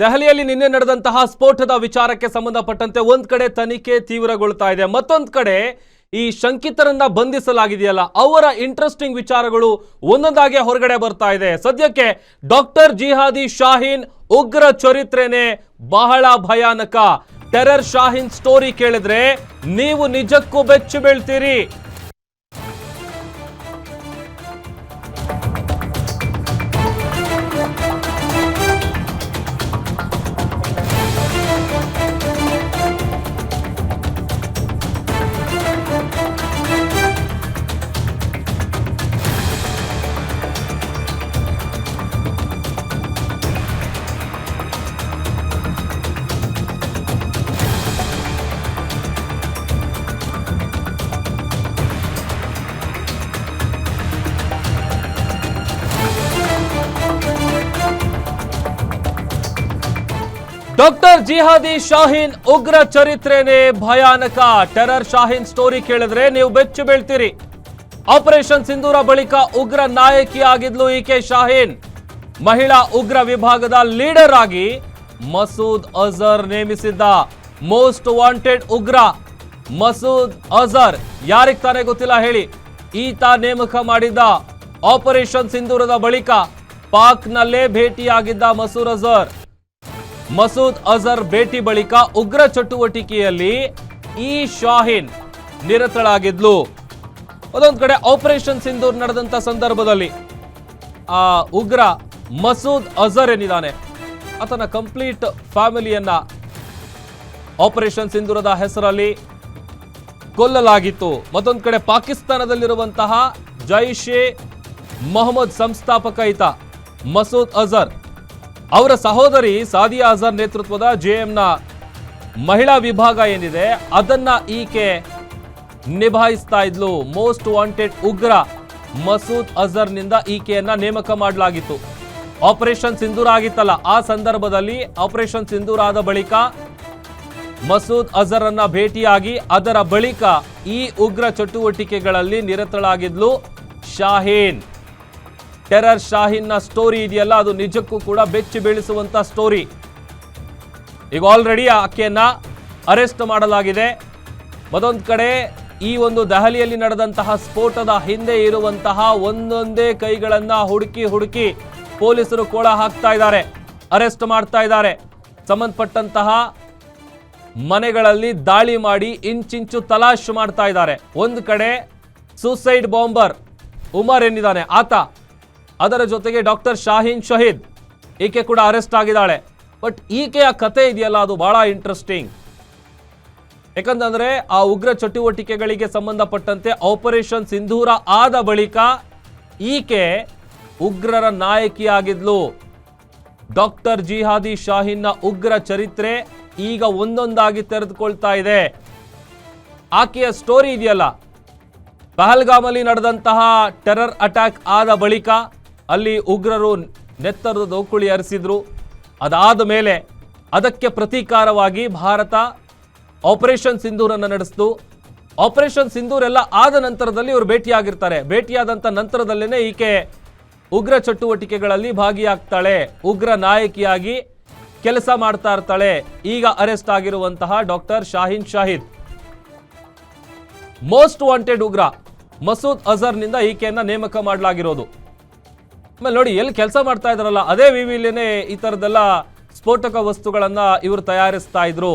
ದೆಹಲಿಯಲ್ಲಿ ನಿನ್ನೆ ನಡೆದಂತಹ ಸ್ಫೋಟದ ವಿಚಾರಕ್ಕೆ ಸಂಬಂಧಪಟ್ಟಂತೆ ಒಂದ್ ಕಡೆ ತನಿಖೆ ತೀವ್ರಗೊಳ್ತಾ ಇದೆ, ಮತ್ತೊಂದು ಕಡೆ ಈ ಶಂಕಿತರನ್ನ ಬಂಧಿಸಲಾಗಿದೆಯಲ್ಲ ಅವರ ಇಂಟ್ರೆಸ್ಟಿಂಗ್ ವಿಚಾರಗಳು ಒಂದೊಂದಾಗಿ ಹೊರಗಡೆ ಬರ್ತಾ ಇದೆ. ಸದ್ಯಕ್ಕೆ ಡಾಕ್ಟರ್ ಜಿಹಾದಿ ಶಾಹೀನ್ ಉಗ್ರ ಚರಿತ್ರೆನೇ ಬಹಳ ಭಯಾನಕ. ಟೆರರ್ ಶಾಹೀನ್ ಸ್ಟೋರಿ ಕೇಳಿದ್ರೆ ನೀವು ನಿಜಕ್ಕೂ ಬೆಚ್ಚಿ ಬೀಳ್ತೀರಿ. ಡಾಕ್ಟರ್ ಜಿಹಾದಿ ಶಾಹೀನ್ ಉಗ್ರ ಚರಿತ್ರೆನೇ ಭಯಾನಕ. ಟೆರರ್ ಶಾಹೀನ್ ಸ್ಟೋರಿ ಕೇಳಿದ್ರೆ ನೀವು ಬೆಚ್ಚಿ ಬೀಳ್ತೀರಿ. ಆಪರೇಷನ್ ಸಿಂಧೂರ ಬಳಿಕ ಉಗ್ರ ನಾಯಕಿಯಾಗಿದ್ಲು ಈಕೆ ಶಾಹೀನ್. ಮಹಿಳಾ ಉಗ್ರ ವಿಭಾಗದ ಲೀಡರ್ ಆಗಿ ಮಸೂದ್ ಅಜರ್ ನೇಮಿಸಿದ್ದ ಮೋಸ್ಟ್ ವಾಂಟೆಡ್ ಉಗ್ರ ಮಸೂದ್ ಅಜರ್ ಯಾರಿಗ್ ತಾನೇ ಗೊತ್ತಿಲ್ಲ ಹೇಳಿ. ಈತ ನೇಮಕ ಮಾಡಿದ್ದ ಆಪರೇಷನ್ ಸಿಂಧೂರದ ಬಳಿಕ ಪಾಕ್ನಲ್ಲೇ ಭೇಟಿಯಾಗಿದ್ದ ಮಸೂದ್ ಅಜರ್ ಭೇಟಿ ಬಳಿಕ ಉಗ್ರ ಚಟುವಟಿಕೆಯಲ್ಲಿ ಈ ಶಾಹೀನ್ ನಿರತಳಾಗಿದ್ಲು. ಅದೊಂದು ಕಡೆ ಆಪರೇಷನ್ ಸಿಂಧೂರ್ ನಡೆದಂತ ಸಂದರ್ಭದಲ್ಲಿ ಆ ಉಗ್ರ ಮಸೂದ್ ಅಜರ್ ಏನಿದ್ದಾನೆ ಆತನ ಕಂಪ್ಲೀಟ್ ಫ್ಯಾಮಿಲಿಯನ್ನ ಆಪರೇಷನ್ ಸಿಂಧೂರದ ಹೆಸರಲ್ಲಿ ಕೊಲ್ಲಲಾಗಿತ್ತು. ಮತ್ತೊಂದು ಕಡೆ ಪಾಕಿಸ್ತಾನದಲ್ಲಿರುವಂತಹ ಜೈಷ್ ಎ ಮೊಹಮ್ಮದ್ ಸಂಸ್ಥಾಪಕ ಈತ ಮಸೂದ್ ಅಜರ್. ಅವರ ಸಹೋದರಿ ಸಾದಿಯಾ ಅಜರ್ ನೇತೃತ್ವದ ಜೆಎಂನ ಮಹಿಳಾ ವಿಭಾಗ ಏನಿದೆ ಅದನ್ನ ಈಕೆ ನಿಭಾಯಿಸ್ತಾ ಇದ್ಲು. ಮೋಸ್ಟ್ ವಾಂಟೆಡ್ ಉಗ್ರ ಮಸೂದ್ ಅಜರ್ ನಿಂದ ಈಕೆಯನ್ನ ನೇಮಕ ಮಾಡಲಾಗಿತ್ತು. ಆಪರೇಷನ್ ಸಿಂಧೂರ್ ಆಗಿತ್ತಲ್ಲ, ಆ ಸಂದರ್ಭದಲ್ಲಿ ಆಪರೇಷನ್ ಸಿಂಧೂರ್ ಆದ ಬಳಿಕ ಮಸೂದ್ ಅಜರ್ ಅನ್ನ ಭೇಟಿಯಾಗಿ ಅದರ ಬಳಿಕ ಈ ಉಗ್ರ ಚಟುವಟಿಕೆಗಳಲ್ಲಿ ನಿರತಳಾಗಿದ್ಲು ಶಾಹೀನ್. ಟೆರರ್ ಶಾಹೀನ್ ನ ಸ್ಟೋರಿ ಇದೆಯಲ್ಲ ಅದು ನಿಜಕ್ಕೂ ಕೂಡ ಬೆಚ್ಚಿ ಬೀಳಿಸುವಂತ ಸ್ಟೋರಿ. ಈಗ ಆಲ್ರೆಡಿ ಆಕೆಯನ್ನ ಅರೆಸ್ಟ್ ಮಾಡಲಾಗಿದೆ. ಮತ್ತೊಂದು ಕಡೆ ಈ ಒಂದು ದೆಹಲಿಯಲ್ಲಿ ನಡೆದಂತಹ ಸ್ಫೋಟದ ಹಿಂದೆ ಇರುವಂತಹ ಒಂದೊಂದೇ ಕೈಗಳನ್ನ ಹುಡುಕಿ ಪೊಲೀಸರು ಕೋಳ ಹಾಕ್ತಾ ಇದ್ದಾರೆ, ಅರೆಸ್ಟ್ ಮಾಡ್ತಾ ಇದ್ದಾರೆ. ಸಂಬಂಧಪಟ್ಟಂತಹ ಮನೆಗಳಲ್ಲಿ ದಾಳಿ ಮಾಡಿ ಇಂಚಿಂಚು ತಲಾಶ್ ಮಾಡ್ತಾ ಇದ್ದಾರೆ. ಒಂದು ಕಡೆ ಸೂಸೈಡ್ ಬಾಂಬರ್ ಉಮರ್ ಏನಿದ್ದಾನೆ ಆತ, ಅದರ ಜೊತೆಗೆ ಡಾಕ್ಟರ್ ಶಾಹೀನ್ ಶಹೀದ್ ಈಕೆ ಕೂಡ ಅರೆಸ್ಟ್ ಆಗಿದ್ದಾಳೆ. ಬಟ್ ಈಕೆಯ ಕತೆ ಇದೆಯಲ್ಲ ಅದು ಬಹಳ ಇಂಟ್ರೆಸ್ಟಿಂಗ್. ಯಾಕಂತಂದ್ರೆ ಆ ಉಗ್ರ ಚಟುವಟಿಕೆಗಳಿಗೆ ಸಂಬಂಧಪಟ್ಟಂತೆ ಆಪರೇಷನ್ ಸಿಂಧೂರ ಆದ ಬಳಿಕ ಈಕೆ ಉಗ್ರರ ನಾಯಕಿಯಾಗಿದ್ಲು. ಡಾಕ್ಟರ್ ಜಿಹಾದಿ ಶಾಹೀನ್ನ ಉಗ್ರ ಚರಿತ್ರೆ ಈಗ ಒಂದೊಂದಾಗಿ ತೆರೆದುಕೊಳ್ತಾ ಇದೆ. ಆಕೆಯ ಸ್ಟೋರಿ ಇದೆಯಲ್ಲ, ಪಹಲ್ಗಾಮಲ್ಲಿ ನಡೆದಂತಹ ಟೆರರ್ ಅಟ್ಯಾಕ್ ಆದ ಬಳಿಕ ಅಲ್ಲಿ ಉಗ್ರರು ನೆತ್ತರದ ದೋಕುಳಿ ಹರಿಸಿದ್ರು. ಅದಾದ ಮೇಲೆ ಅದಕ್ಕೆ ಪ್ರತೀಕಾರವಾಗಿ ಭಾರತ ಆಪರೇಷನ್ ಸಿಂಧೂರ್ ಅನ್ನು ನಡೆಸಿತು. ಆಪರೇಷನ್ ಸಿಂಧೂರ್ ಎಲ್ಲ ಆದ ನಂತರದಲ್ಲಿ ಇವರು ಭೇಟಿಯಾಗಿರ್ತಾರೆ. ಭೇಟಿಯಾದಂಥ ನಂತರದಲ್ಲೇನೆ ಈಕೆ ಉಗ್ರ ಚಟುವಟಿಕೆಗಳಲ್ಲಿ ಭಾಗಿಯಾಗ್ತಾಳೆ, ಉಗ್ರ ನಾಯಕಿಯಾಗಿ ಕೆಲಸ ಮಾಡ್ತಾ ಇರ್ತಾಳೆ. ಈಗ ಅರೆಸ್ಟ್ ಆಗಿರುವಂತಹ doctor Shaheen Shahid most wanted ಉಗ್ರ ಮಸೂದ್ ಅಜರ್ ನಿಂದ ಈಕೆಯನ್ನ ನೇಮಕ ಮಾಡಲಾಗಿರೋದು. ಆಮೇಲೆ ನೋಡಿ ಎಲ್ಲಿ ಕೆಲಸ ಮಾಡ್ತಾ ಇದ್ರಲ್ಲ ಅದೇ ವಿವಿಲೇನೆ ಈ ತರದೆಲ್ಲ ಸ್ಫೋಟಕ ವಸ್ತುಗಳನ್ನ ಇವರು ತಯಾರಿಸ್ತಾ ಇದ್ರು.